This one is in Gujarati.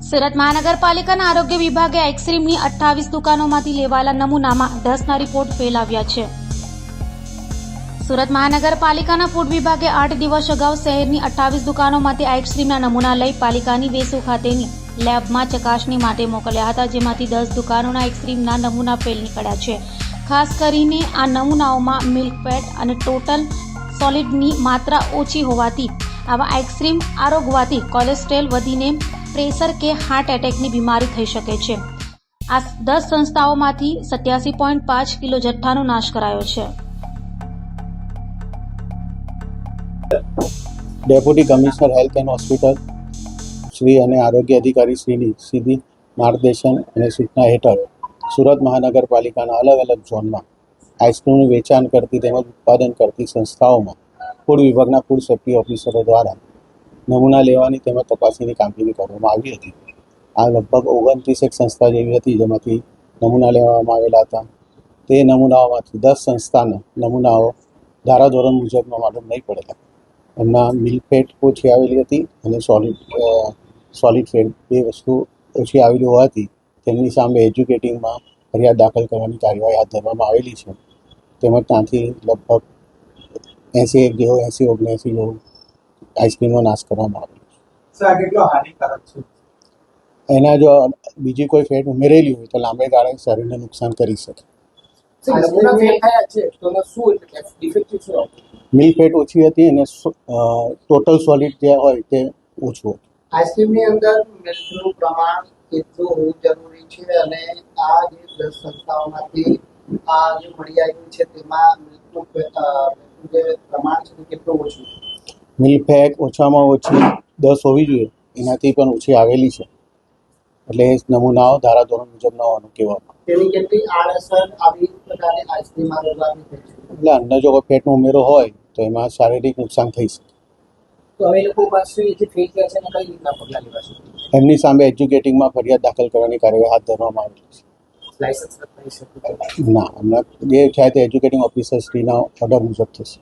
સુરત મહાનગરપાલિકાના આરોગ્ય વિભાગે આઈસ્ક્રીમની 28 દુકાનોમાંથી લેવાયેલા નમૂનામાં 10ના રિપોર્ટ ફેલ આવ્યા છે. સુરત મહાનગરપાલિકાના ફૂડ વિભાગે 8 દિવસ અગાઉ શહેરની 28 દુકાનોમાંથી આઈસ્ક્રીમના નમૂના લઈ પાલિકાની વેસુ ખાતેની લેબમાં ચકાસણી માટે મોકલ્યા હતા, જેમાંથી 10 દુકાનોના આઈસ્ક્રીમના નમૂના ફેલ નીકળ્યા છે. ખાસ કરીને આ નમૂનાઓમાં મિલ્ક ફેટ અને ટોટલ સોલિડની માત્રા ઓછી હોવાથી આવા આઈસ્ક્રીમ આરોગવાથી કોલેસ્ટ્રોલ વધીને પ્રેશર કે હાર્ટ એટેકની બીમારી થઈ શકે છે. આ 10 સંસ્થાઓમાંથી 87.5 કિલો જથ્થાનો નાશ કરાયો છે. Deputy commissioner health and hospital Shri અને આરોગ્ય અધિકારી શ્રીની સીધી માર્ગદર્શન અને સૂચના હેઠળ સુરત મહાનગરપાલિકાના અલગ અલગ ઝોનમાં આઈસ્ક્રીમનું વેચાણ કરતી તેમજ ઉત્પાદન કરતી સંસ્થાઓમાં ફૂડ વિભાગના ફૂડ સેફ્ટી ઓફિસરો દ્વારા નમૂના લેવાની તેમજ તપાસણીની કામગીરી કરવામાં આવી હતી. આ લગભગ 29 સંસ્થા જેવી હતી જેમાંથી નમૂના લેવામાં આવેલા હતા. તે નમૂનાઓમાંથી 10 સંસ્થાના નમૂનાઓ ધારાધોરણ મુજબનો માલુમ નહીં પડેલા. એમના મિલ્ક ફેટ ઓછી આવેલી હતી અને સોલિડ ફેટ બે વસ્તુ ઓછી આવેલી હોવાથી તેમની સામે એજ્યુકેટિંગમાં ફરિયાદ દાખલ કરવાની કાર્યવાહી હાથ ધરવામાં આવેલી છે. તેમજ ત્યાંથી લગભગ 80-79 જેવું આઈસ્ક્રીમનો નાશ કરવામાં આવેલો સર, આ કેટલો હાનિકારક છે? એના જો બીજી કોઈ ફેટ ઉમેરેલી હોય તો લાંબે ગાળે શરીરને નુકસાન કરી શકે. મિલ્ક ફેટ ઓછી હતી અને ટોટલ સોલિડ જે હોય તે ઓછું હતું. આઈસ્ક્રીમની અંદર મિલ્કનું પ્રમાણ કેટલું હોવું જરૂરી છે અને આ જે 10 સંસ્થાઓમાંથી આ જે મળી આવ્યું છે તેમાં મિલ્કનું જે પ્રમાણ છે તે કેટલું ઓછું છે? મિલ્ક ફેટ ઓછામાં ઓછી 10 હોવી જોઈએ, એનાથી પણ ઓછી આવેલી છે. એટલે એ નમૂનાઓ ધારાધોરણ મુજબ ન હોવાનું કહેવામાં. તેની કેટલી આડઅસર આવી પ્રકારની આઈસ્ક્રીમમાં રહેવાની થઈ છે? એટલે અંદર જો કોઈ ફેટનો ઉમેરો હોય તો એમાં શારીરિક નુકસાન થઈ શકે. તો હવે લોકો પાસેથી ફેક છે અને કઈ રીતના પગલાં લેવાશે? એમની સામે એજ્યુકેટિંગમાં ફરિયાદ દાખલ કરવાની કાર્યવાહી હાથ ધરવામાં આવેલી છે. લાયસન્સ રખાઈ શકે? ના, હમણાં જે થાય તે એજ્યુકેટિંગ ઓફિસર શ્રીના ઓર્ડર મુજબ થશે.